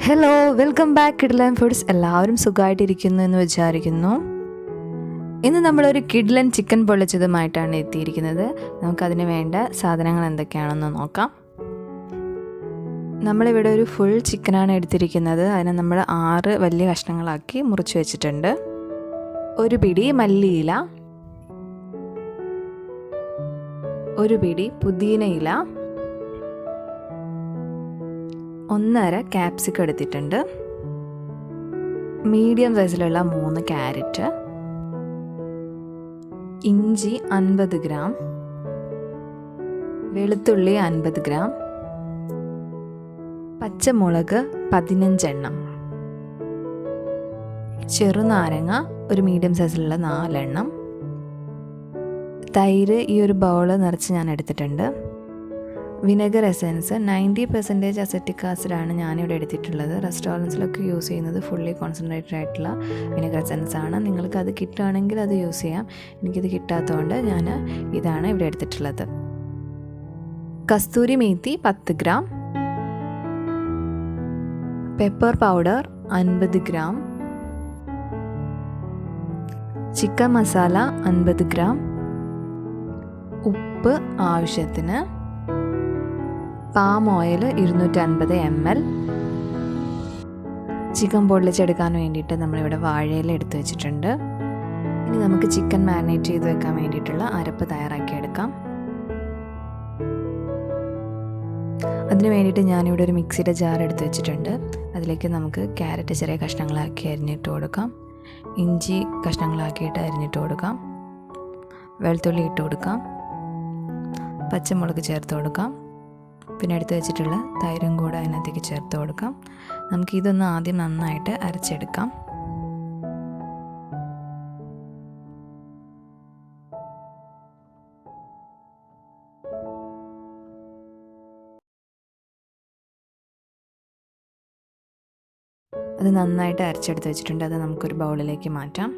Hello, welcome back കിഡ്ലൻ foods. എല്ലാവരും സുഖമായിട്ടിരിക്കുന്നു എന്ന് വിചാരിക്കുന്നു. ഇന്ന് നമ്മളൊരു കിഡ്ലൻ ചിക്കൻ പൊള്ളിച്ചതുമായിട്ടാണ് എത്തിയിരിക്കുന്നത്. നമുക്കതിന് വേണ്ട സാധനങ്ങൾ എന്തൊക്കെയാണെന്ന് നോക്കാം. നമ്മളിവിടെ ഒരു ഫുൾ ചിക്കനാണ് എടുത്തിരിക്കുന്നത്. അതിനെ നമ്മൾ 6 വലിയ കഷ്ണങ്ങളാക്കി മുറിച്ച് വെച്ചിട്ടുണ്ട്. ഒരു പിടി മല്ലിയില, ഒരു പിടി പുതിനയില, 1/2 ക്യാപ്സിക്കം എടുത്തിട്ടുണ്ട്, മീഡിയം സൈസിലുള്ള 3 ക്യാരറ്റ്, ഇഞ്ചി 50 ഗ്രാം, വെളുത്തുള്ളി 50 ഗ്രാം, പച്ചമുളക് 15 എണ്ണം, ചെറുനാരങ്ങ ഒരു മീഡിയം സൈസിലുള്ള 4 എണ്ണം, തൈര് ഈ ഒരു ബൗള് നിറച്ച് ഞാൻ എടുത്തിട്ടുണ്ട്, വിനെഗർ എസൻസ് 90% അസറ്റിക് ആസിഡാണ് ഞാനിവിടെ എടുത്തിട്ടുള്ളത്. റെസ്റ്റോറൻറ്റ്സിലൊക്കെ യൂസ് ചെയ്യുന്നത് ഫുള്ളി കോൺസെൻട്രേറ്റഡ് ആയിട്ടുള്ള വിനെഗർ എസൻസ് ആണ്. നിങ്ങൾക്ക് അത് കിട്ടുകയാണെങ്കിൽ അത് യൂസ് ചെയ്യാം. എനിക്കിത് കിട്ടാത്തതുകൊണ്ട് ഞാൻ ഇതാണ് ഇവിടെ എടുത്തിട്ടുള്ളത്. Kasthuri methi 10 gram, pepper powder 50 gram, chicken masala 50 gram, ഉപ്പ് ആവശ്യത്തിന്, പാം ഓയിൽ 250 ml. ചിക്കൻ പൊള്ളിച്ചെടുക്കാൻ വേണ്ടിയിട്ട് നമ്മളിവിടെ വാഴയില എടുത്ത് വെച്ചിട്ടുണ്ട്. ഇനി നമുക്ക് ചിക്കൻ മാരിനേറ്റ് ചെയ്ത് വെക്കാൻ വേണ്ടിയിട്ടുള്ള അരപ്പ് തയ്യാറാക്കിയെടുക്കാം. അതിന് വേണ്ടിയിട്ട് ഞാനിവിടെ ഒരു മിക്സിയുടെ ജാർ എടുത്ത് വെച്ചിട്ടുണ്ട്. അതിലേക്ക് നമുക്ക് ക്യാരറ്റ് ചെറിയ കഷ്ണങ്ങളാക്കി അരിഞ്ഞിട്ട് കൊടുക്കാം, ഇഞ്ചി കഷ്ണങ്ങളാക്കിയിട്ട് അരിഞ്ഞിട്ട് കൊടുക്കാം, വെളുത്തുള്ളി ഇട്ട് കൊടുക്കാം, പച്ചമുളക് ചേർത്ത് കൊടുക്കാം, പിന്നെ എടുത്ത് വെച്ചിട്ടുള്ള തൈരും കൂടെ അതിനകത്തേക്ക് ചേർത്ത് കൊടുക്കാം. നമുക്കിതൊന്ന് ആദ്യം നന്നായിട്ട് അരച്ചെടുക്കാം. അത് നന്നായിട്ട് അരച്ചെടുത്ത് വെച്ചിട്ടുണ്ട്. അത് നമുക്കൊരു ബൗളിലേക്ക് മാറ്റാം.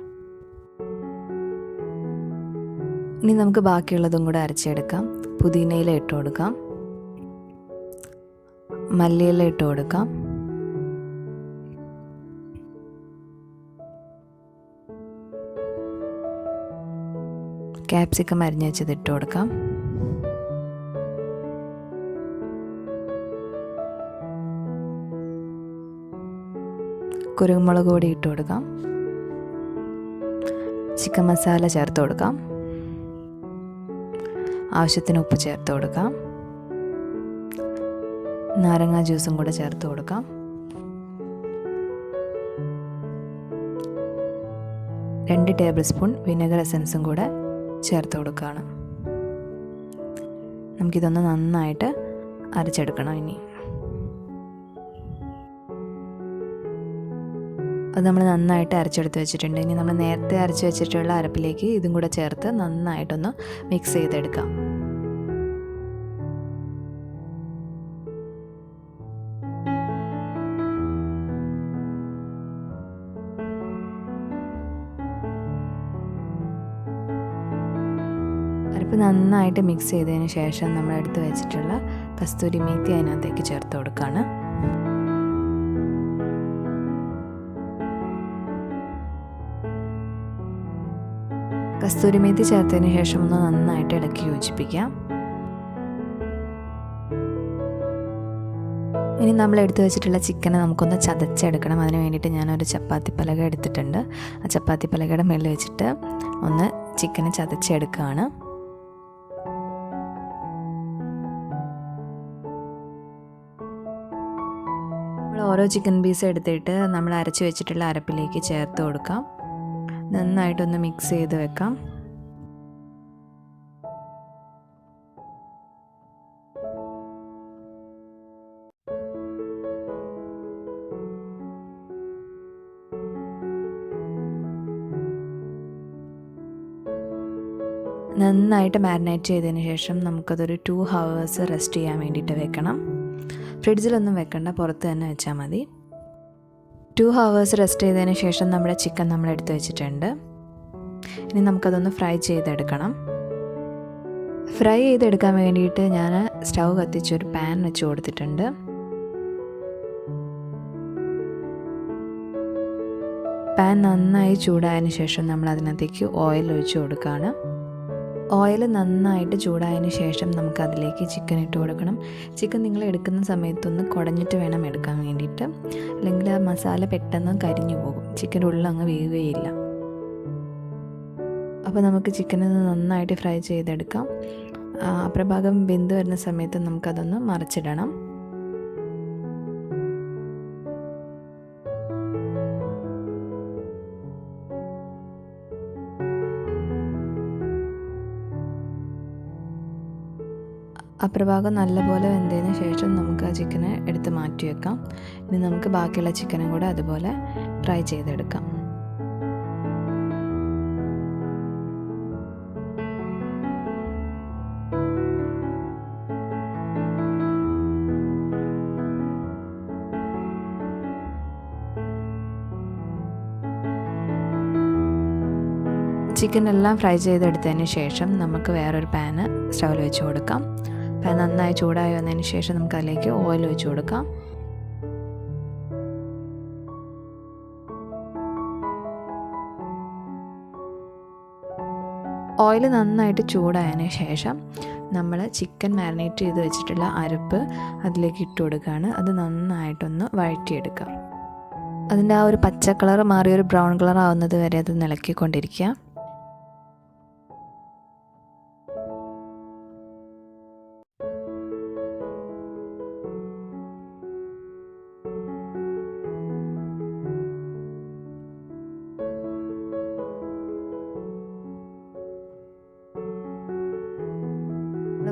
ഇനി നമുക്ക് ബാക്കിയുള്ളതും കൂടെ അരച്ചെടുക്കാം. പുതിനയില ഇട്ട് കൊടുക്കാം, മല്ലിയില ഇട്ട് കൊടുക്കാം, ക്യാപ്സിക്കം അരിഞ്ഞ് വെച്ചത് ഇട്ട് കൊടുക്കാം, കുരുമുളക് പൊടി ഇട്ട് കൊടുക്കാം, ചിക്കൻ മസാല ചേർത്ത് കൊടുക്കാം, ആവശ്യത്തിന് ഉപ്പ് ചേർത്ത് കൊടുക്കാം, നാരങ്ങ ജ്യൂസും കൂടെ ചേർത്ത് കൊടുക്കാം. രണ്ട് ടേബിൾ സ്പൂൺ വിനെഗർ എസൻസും കൂടെ ചേർത്ത് കൊടുക്കുകയാണ്. നമുക്കിതൊന്ന് നന്നായിട്ട് അരച്ചെടുക്കണം. ഇനി അത് നമ്മൾ നന്നായിട്ട് അരച്ചെടുത്ത് വെച്ചിട്ടുണ്ട്. ഇനി നമ്മൾ നേരത്തെ അരച്ച് വെച്ചിട്ടുള്ള അരപ്പിലേക്ക് ഇതും കൂടെ ചേർത്ത് നന്നായിട്ടൊന്ന് മിക്സ് ചെയ്തെടുക്കാം. അരപ്പ് നന്നായിട്ട് മിക്സ് ചെയ്തതിന് ശേഷം നമ്മൾ എടുത്ത് വെച്ചിട്ടുള്ള കസ്തൂരി മേത്തി അതിനകത്തേക്ക് ചേർത്ത് കൊടുക്കുകയാണ്. കസ്തൂരി മേത്തി ചേർത്തതിന് ശേഷം ഒന്ന് നന്നായിട്ട് ഇളക്കി യോജിപ്പിക്കാം. ഇനി നമ്മൾ എടുത്ത് വെച്ചിട്ടുള്ള ചിക്കനെ നമുക്കൊന്ന് ചതച്ചെടുക്കണം. അതിന് വേണ്ടിയിട്ട് ഞാനൊരു ചപ്പാത്തി പലക എടുത്തിട്ടുണ്ട്. ആ ചപ്പാത്തി പലകയുടെ മേളിൽ വെച്ചിട്ട് ഒന്ന് ചിക്കനെ ചതച്ചെടുക്കുകയാണ്. ഓരോ ചിക്കൻ പീസ് എടുത്തിട്ട് നമ്മൾ അരച്ച് വെച്ചിട്ടുള്ള അരപ്പിലേക്ക് ചേർത്ത് കൊടുക്കാം. നന്നായിട്ടൊന്ന് മിക്സ് ചെയ്ത് വെക്കാം. നന്നായിട്ട് മാരിനേറ്റ് ചെയ്തതിന് ശേഷം നമുക്കതൊരു 2 hours റെസ്റ്റ് ചെയ്യാൻ വേണ്ടിയിട്ട് വെക്കണം. ഫ്രിഡ്ജിലൊന്നും വെക്കണ്ട, പുറത്ത് തന്നെ വെച്ചാൽ മതി. 2 hours റെസ്റ്റ് ചെയ്തതിന് ശേഷം നമ്മുടെ ചിക്കൻ നമ്മൾ എടുത്ത് വെച്ചിട്ടുണ്ട്. ഇനി നമുക്കതൊന്ന് ഫ്രൈ ചെയ്തെടുക്കണം. ഫ്രൈ ചെയ്തെടുക്കാൻ വേണ്ടിയിട്ട് ഞാൻ സ്റ്റൗ കത്തിച്ചൊരു പാൻ വെച്ച് കൊടുത്തിട്ടുണ്ട്. പാൻ നന്നായി ചൂടായതിന് ശേഷം നമ്മൾ അതിനകത്തേക്ക് ഓയിൽ ഒഴിച്ച് കൊടുക്കുകയാണ്. ഓയിൽ നന്നായിട്ട് ചൂടായതിന് ശേഷം നമുക്കതിലേക്ക് ചിക്കൻ ഇട്ട് കൊടുക്കണം. ചിക്കൻ നിങ്ങൾ എടുക്കുന്ന സമയത്തൊന്ന് കുടഞ്ഞിട്ട് വേണം എടുക്കാൻ വേണ്ടിയിട്ട്, അല്ലെങ്കിൽ ആ മസാല പെട്ടെന്ന് കരിഞ്ഞു പോകും, ചിക്കൻ്റെ ഉള്ളിൽ അങ്ങ് വേവുകയില്ല. അപ്പോൾ നമുക്ക് ചിക്കനൊന്ന് നന്നായിട്ട് ഫ്രൈ ചെയ്തെടുക്കാം. അപ്രഭാഗം വെന്ത് വരുന്ന സമയത്ത് നമുക്കതൊന്ന് മറിച്ചിടണം. അപ്രഭാഗം നല്ലപോലെ വെന്തതിന് ശേഷം നമുക്ക് ആ ചിക്കനെ എടുത്ത് മാറ്റി വെക്കാം. ഇനി നമുക്ക് ബാക്കിയുള്ള ചിക്കനും കൂടെ അതുപോലെ ഫ്രൈ ചെയ്തെടുക്കാം. ചിക്കൻ എല്ലാം ഫ്രൈ ചെയ്തെടുത്തതിന് ശേഷം നമുക്ക് വേറൊരു പാന് സ്റ്റൗവിൽ വെച്ച് കൊടുക്കാം. പാൻ നന്നായി ചൂടായി വന്നതിന് ശേഷം നമുക്ക് അതിലേക്ക് ഓയിൽ ഒഴിച്ച് കൊടുക്കാം. ഓയിൽ നന്നായിട്ട് ചൂടായതിന് ശേഷം നമ്മൾ ചിക്കൻ മാരിനേറ്റ് ചെയ്ത് വെച്ചിട്ടുള്ള അരപ്പ് അതിലേക്ക് ഇട്ട് കൊടുക്കുകയാണ്. അത് നന്നായിട്ടൊന്ന് വഴറ്റിയെടുക്കാം. അതിൻ്റെ ആ ഒരു പച്ച കളർ മാറി ഒരു ബ്രൗൺ കളർ ആവുന്നത് വരെ അത് ഇളക്കിക്കൊണ്ടിരിക്കുക.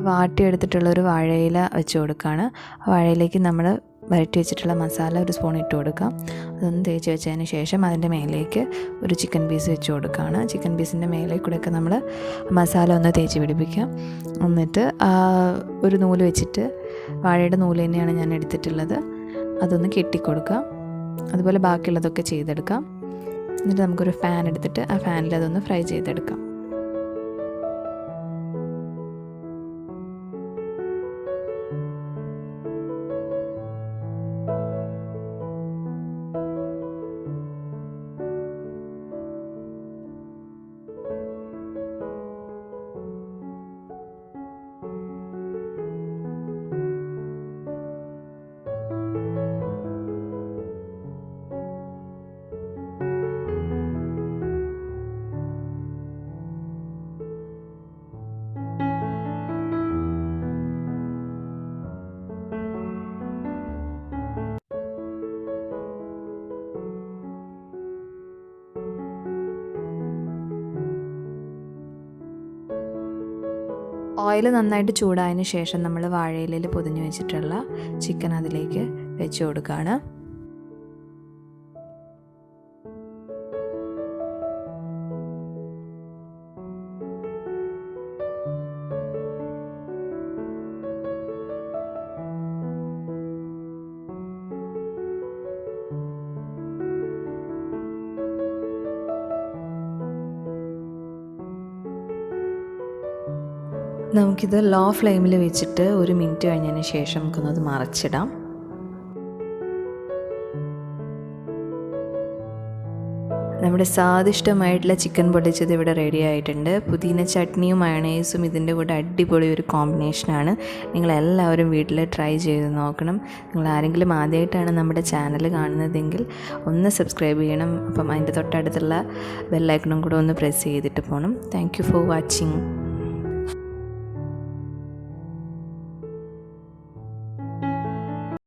വാട്ടിയെടുത്തിട്ടുള്ളൊരു വാഴയില വെച്ച് കൊടുക്കുകയാണ്. ആ വാഴയിലേക്ക് നമ്മൾ വരട്ടി വെച്ചിട്ടുള്ള മസാല ഒരു സ്പൂൺ ഇട്ട് കൊടുക്കാം. അതൊന്ന് തേച്ച് വെച്ചതിന് ശേഷം അതിൻ്റെ മേലേക്ക് ഒരു ചിക്കൻ പീസ് വെച്ച് കൊടുക്കുകയാണ്. ചിക്കൻ പീസിൻ്റെ മേലെ കൂടെയൊക്കെ നമ്മൾ മസാല ഒന്ന് തേച്ച് പിടിപ്പിക്കാം. എന്നിട്ട് ഒരു നൂല് വെച്ചിട്ട്, വാഴയുടെ നൂല് തന്നെയാണ് ഞാൻ എടുത്തിട്ടുള്ളത്, അതൊന്ന് കെട്ടിക്കൊടുക്കാം. അതുപോലെ ബാക്കിയുള്ളതൊക്കെ ചെയ്തെടുക്കാം. എന്നിട്ട് നമുക്കൊരു ഫാൻ എടുത്തിട്ട് ആ ഫാനിൽ അതൊന്ന് ഫ്രൈ ചെയ്തെടുക്കാം. ഓയിൽ നന്നായിട്ട് ചൂടായതിന് ശേഷം നമ്മൾ വാഴയിലയിൽ പൊതിഞ്ഞ് വെച്ചിട്ടുള്ള ചിക്കൻ അതിലേക്ക് വെച്ച് കൊടുക്കുകയാണ്. നമുക്കിത് ലോ ഫ്ലെയിമിൽ വെച്ചിട്ട് 1 മിനിറ്റ് കഴിഞ്ഞതിന് ശേഷം നമുക്കൊന്നത് മറിച്ചിടാം. നമ്മുടെ സ്വാദിഷ്ടമായിട്ടുള്ള ചിക്കൻ പൊള്ളിച്ചത് ഇവിടെ റെഡി ആയിട്ടുണ്ട്. പുതിന ചട്നിയും മയണൈസും ഇതിൻ്റെ കൂടെ അടിപൊളി ഒരു കോമ്പിനേഷനാണ്. നിങ്ങളെല്ലാവരും വീട്ടിൽ ട്രൈ ചെയ്ത് നോക്കണം. നിങ്ങൾ ആരെങ്കിലും ആദ്യമായിട്ടാണ് നമ്മുടെ ചാനൽ കാണുന്നതെങ്കിൽ ഒന്ന് സബ്സ്ക്രൈബ് ചെയ്യണം. അപ്പം അതിൻ്റെ തൊട്ടടുത്തുള്ള ബെല്ലൈക്കണും കൂടെ ഒന്ന് പ്രസ് ചെയ്തിട്ട് പോകണം. Thank you for watching.